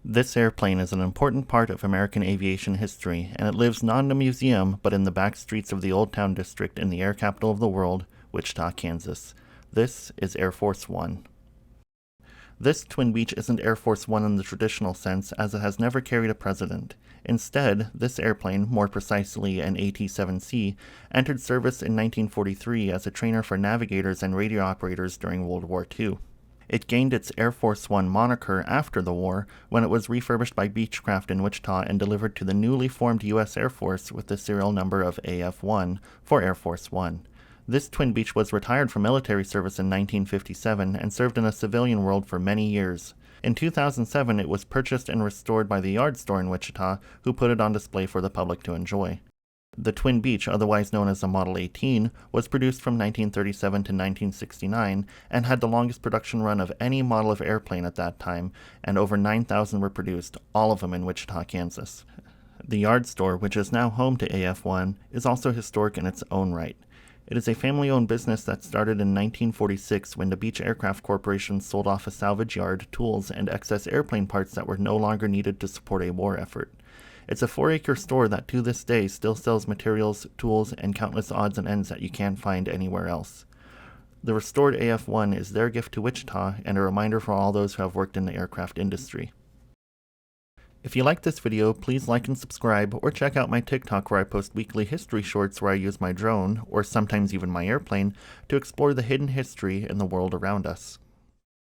This airplane is an important part of American aviation history, and it lives not in a museum, but in the back streets of the Old Town District in the air capital of the world, Wichita, Kansas. This is Air Force One. This Twin Beech isn't Air Force One in the traditional sense, as it has never carried a president. Instead, this airplane, more precisely an AT-7C, entered service in 1943 as a trainer for navigators and radio operators during World War II. It gained its Air Force One moniker after the war when it was refurbished by Beechcraft in Wichita and delivered to the newly formed U.S. Air Force with the serial number of AF-1 for Air Force One. This Twin Beech was retired from military service in 1957 and served in a civilian world for many years. In 2007, it was purchased and restored by the Yard Store in Wichita, who put it on display for the public to enjoy. The Twin Beech, otherwise known as the Model 18, was produced from 1937 to 1969 and had the longest production run of any model of airplane at that time, and over 9,000 were produced, all of them in Wichita, Kansas. The Yard Store, which is now home to AF-1, is also historic in its own right. It is a family-owned business that started in 1946 when the Beech Aircraft Corporation sold off a salvage yard, tools, and excess airplane parts that were no longer needed to support a war effort. It's a 4-acre store that to this day still sells materials, tools, and countless odds and ends that you can't find anywhere else. The restored AF-1 is their gift to Wichita and a reminder for all those who have worked in the aircraft industry. If you liked this video, please like and subscribe, or check out my TikTok where I post weekly history shorts where I use my drone, or sometimes even my airplane, to explore the hidden history in the world around us.